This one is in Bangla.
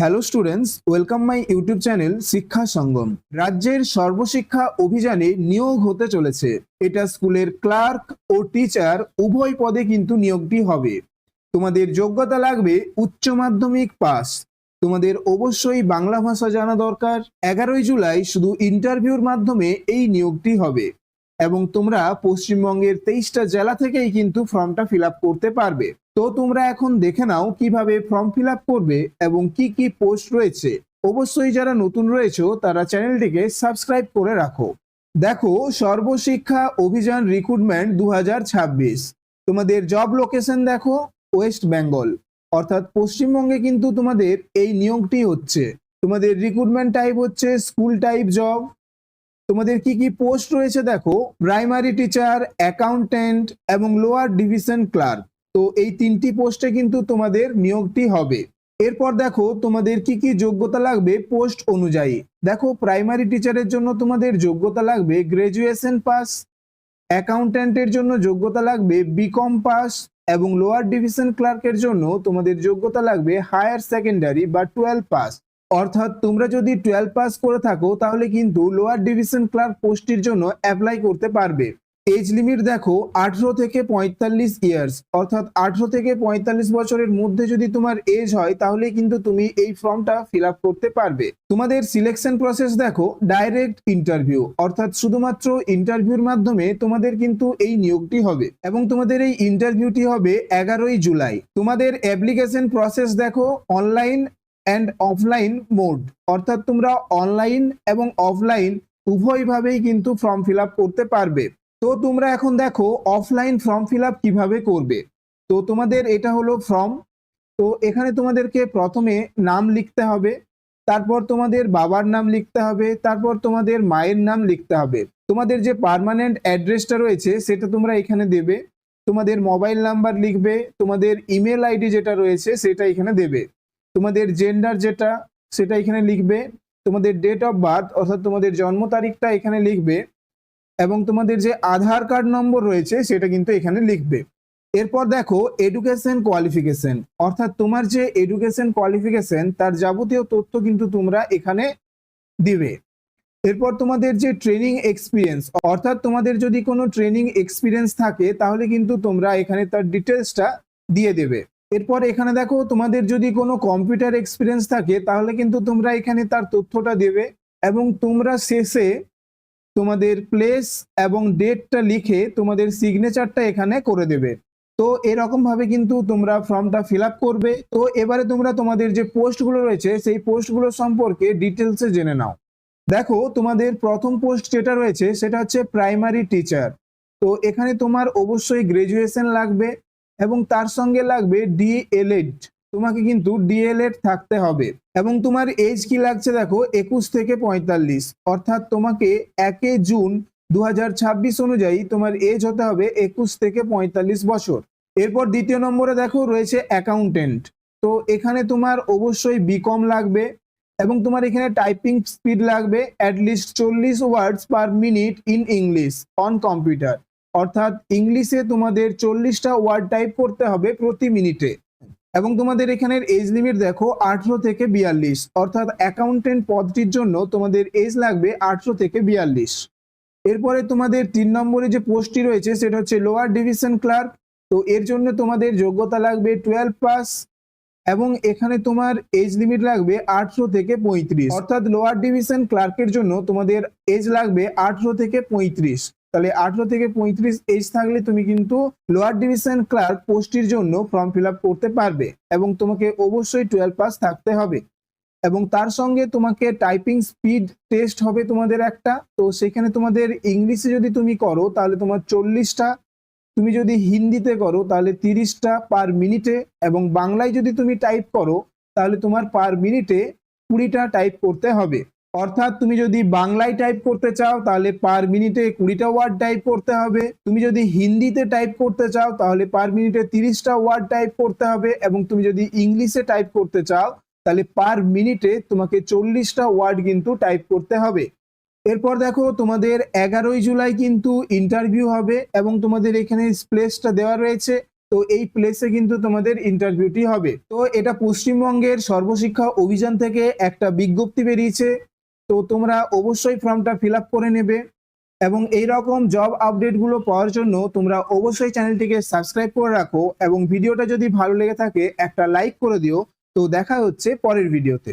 Hello students, welcome my YouTube channel শিক্ষা সঙ্গম। রাজ্যের সর্বশিক্ষা অভিযানে নিয়োগ হতে চলেছে। এটা স্কুলের ক্লার্ক ও টিচার উভয় পদে কিন্তু নিয়োগটি হবে। তোমাদের যোগ্যতা লাগবে উচ্চ মাধ্যমিক পাস। তোমাদের অবশ্যই বাংলা ভাষা জানা দরকার। 11ই জুলাই শুধু ইন্টারভিউর মাধ্যমে এই নিয়োগটি হবে এবং তোমরা পশ্চিমবঙ্গের 23টা জেলা থেকেই কিন্তু ফর্মটা ফিল আপ করতে পারবে। তো তোমরা এখন দেখে নাও কিভাবে ফর্ম ফিল আপ করবে এবং কি কি পোস্ট রয়েছে। অবশ্যই যারা নতুন রয়েছে তারা চ্যানেলটিকে সাবস্ক্রাইব করে রাখো। দেখো, সর্বশিক্ষা অভিযান রিক্রুটমেন্ট 2026। তোমাদের জব লোকেশন দেখো, ওয়েস্ট বেঙ্গল, অর্থাৎ পশ্চিমবঙ্গে কিন্তু তোমাদের এই নিয়োগটি হচ্ছে। তোমাদের রিক্রুটমেন্ট টাইপ হচ্ছে স্কুল টাইপ জব। তোমাদের কি কি পোস্ট রয়েছে দেখো, প্রাইমারি টিচার, অ্যাকাউন্টেন্ট এবং লোয়ার ডিভিশন ক্লার্ক। তো এই তিনটি পোস্টে কিন্তু তোমাদের নিয়োগটি হবে। এরপর দেখো তোমাদের কি কি যোগ্যতা লাগবে পোস্ট অনুযায়ী। দেখো, প্রাইমারি টিচারের জন্য তোমাদের যোগ্যতা লাগবে গ্রাজুয়েশন পাস, অ্যাকাউন্টেন্টের জন্য যোগ্যতা লাগবে বিকম পাস এবং লোয়ার ডিভিশন ক্লার্কের জন্য তোমাদের যোগ্যতা লাগবে হায়ার সেকেন্ডারি বা 12 পাস। অর্থাৎ তোমরা যদি 12 পাস করে থাকো তাহলে কিন্তু লোয়ার ডিভিশন ক্লার্ক পোস্টের জন্য অ্যাপ্লাই করতে পারবে। এজ লিমিট দেখো 18 থেকে 45 ইয়ার্স, অর্থাৎ 18 থেকে 45 বছরের মধ্যে যদি তোমার এজ হয় তাহলে কিন্তু তুমি এই ফর্মটা ফিল আপ করতে পারবে। তোমাদের সিলেকশন প্রসেস দেখো ডাইরেক্ট ইন্টারভিউ, অর্থাৎ শুধুমাত্র ইন্টারভিউর মাধ্যমে তোমাদের কিন্তু এই নিয়োগটি হবে এবং তোমাদের এই ইন্টারভিউটি হবে 11ই জুলাই। তোমাদের অ্যাপ্লিকেশন প্রসেস দেখো অনলাইন অ্যান্ড অফলাইন মোড, অর্থাৎ তোমরা অনলাইন এবং অফলাইন উভয়ভাবেই কিন্তু ফর্ম ফিল আপ করতে পারবে। তো তোমরা এখন দেখো অফলাইন ফর্ম ফিল আপ কিভাবে করবে। তো তোমাদের এটা হলো ফর্ম। তো এখানে তোমাদেরকে প্রথমে নাম লিখতে হবে, তারপর তোমাদের বাবার নাম লিখতে হবে, তারপর তোমাদের মায়ের নাম লিখতে হবে। তোমাদের যে পার্মানেন্ট অ্যাড্রেসটা রয়েছে সেটা তোমরা এখানে দেবে, তোমাদের মোবাইল নাম্বার লিখবে, তোমাদের ইমেল আইডি যেটা রয়েছে সেটা এখানে দেবে, তোমাদের জেন্ডার যেটা সেটা এখানে লিখবে, তোমাদের ডেট অফ বার্থ অর্থাৎ তোমাদের জন্ম তারিখটা এখানে লিখবে এবং তোমাদের যে আধার কার্ড নম্বর রয়েছে সেটা কিন্তু এখানে লিখবে। এরপর দেখো এডুকেশন কোয়ালিফিকেশন, অর্থাৎ তোমার যে এডুকেশন কোয়ালিফিকেশন তার যাবতীয় তথ্য কিন্তু তোমরা এখানে দিবে। এরপর তোমাদের যে ট্রেনিং এক্সপিরিয়েন্স, অর্থাৎ তোমাদের যদি কোনো ট্রেনিং এক্সপিরিয়েন্স থাকে তাহলে কিন্তু তোমরা এখানে তার ডিটেলসটা দিয়ে দেবে। এরপর এখানে দেখো তোমাদের যদি কোনো কম্পিউটার এক্সপিরিয়েন্স থাকে তাহলে কিন্তু তোমরা এখানে তার তথ্যটা দেবে এবং তোমরা শেষে তোমাদের প্লেস এবং ডেটটা লিখে তোমাদের সিগনেচারটা এখানে করে দেবে। তো এরকম ভাবে কিন্তু তোমরা ফর্মটা ফিল আপ করবে। তো এবারে তোমরা তোমাদের যে পোস্টগুলো রয়েছে সেই পোস্টগুলো সম্পর্কে ডিটেলসে জেনে নাও। দেখো, তোমাদের প্রথম পোস্ট যেটা রয়েছে সেটা হচ্ছে প্রাইমারি টিচার। তো এখানে তোমার অবশ্যই গ্রাজুয়েশন লাগবে এবং তার সঙ্গে লাগবে ডিএলএড। তোমাকে কিন্তু ডিএলএড থাকতে হবে এবং তোমার এজ কি লাগছে দেখো 21 থেকে 45, অর্থাৎ তোমাকে 1 জুন 2026 অনুযায়ী তোমার এজ হতে হবে 21 থেকে 45 বছর। এরপর দ্বিতীয় নম্বরে দেখো রয়েছে অ্যাকাউন্টেন্ট। তো এখানে তোমার অবশ্যই বিকম লাগবে এবং তোমার এখানে টাইপিং স্পিড লাগবে at least 40 words per minute in English on computer, অর্থাৎ ইংলিশে তোমাদের 40টা ওয়ার্ড টাইপ করতে হবে প্রতি মিনিটে। এবং তোমাদের এখানের এজ লিমিট দেখো 18 থেকে 42, অর্থাৎ অ্যাকাউন্টেন্ট পদটির জন্য তোমাদের এজ লাগবে 18 থেকে 42। এরপরে তোমাদের 3 নম্বরে যে পোস্টটি রয়েছে সেটা হচ্ছে লোয়ার ডিভিশন ক্লার্ক। তো এর জন্য তোমাদের যোগ্যতা লাগবে 12 পাস এবং এখানে তোমার এজ লিমিট লাগবে 18 থেকে 35, অর্থাৎ লোয়ার ডিভিশন ক্লার্কের জন্য তোমাদের এজ লাগবে 18 থেকে 35। তাহলে 18 থেকে 35 এজ থাকলে তুমি কিন্তু লোয়ার ডিভিশন ক্লার্ক পোস্টের জন্য ফর্ম ফিল আপ করতে পারবে এবং তোমাকে অবশ্যই 12 পাস থাকতে হবে এবং তার সঙ্গে তোমাকে টাইপিং স্পিড টেস্ট হবে তোমাদের একটা। তো সেখানে তোমাদের ইংলিশে যদি তুমি করো তাহলে তোমার 40টা, তুমি যদি হিন্দিতে করো তাহলে 30টা পার মিনিটে এবং বাংলায় যদি তুমি টাইপ করো তাহলে তোমার পার মিনিটে 20টা টাইপ করতে হবে। অর্থাৎ তুমি যদি বাংলায় টাইপ করতে চাও তাহলে পার মিনিটে 20টা ওয়ার্ড টাইপ করতে হবে, তুমি যদি হিন্দিতে টাইপ করতে চাও তাহলে পার মিনিটে 30টা ওয়ার্ড টাইপ করতে হবে এবং তুমি যদি ইংলিশে টাইপ করতে চাও তাহলে পার মিনিটে তোমাকে 40টা ওয়ার্ড কিন্তু টাইপ করতে হবে। এরপর দেখো তোমাদের 11ই জুলাই কিন্তু ইন্টারভিউ হবে এবং তোমাদের এখানে প্লেসটা দেওয়া রয়েছে তো এই প্লেসে কিন্তু তোমাদের ইন্টারভিউটি হবে। তো এটা পশ্চিমবঙ্গের সর্বশিক্ষা অভিযান থেকে একটা বিজ্ঞপ্তি বেরিয়েছে, তো তোমরা অবশ্যই ফর্মটা ফিল আপ করে নেবে এবং এই রকম জব আপডেটগুলো পাওয়ার জন্য তোমরা অবশ্যই চ্যানেলটিকে সাবস্ক্রাইব করে রাখো এবং ভিডিওটা যদি ভালো লেগে থাকে একটা লাইক করে দিও। তো দেখা হচ্ছে পরের ভিডিওতে।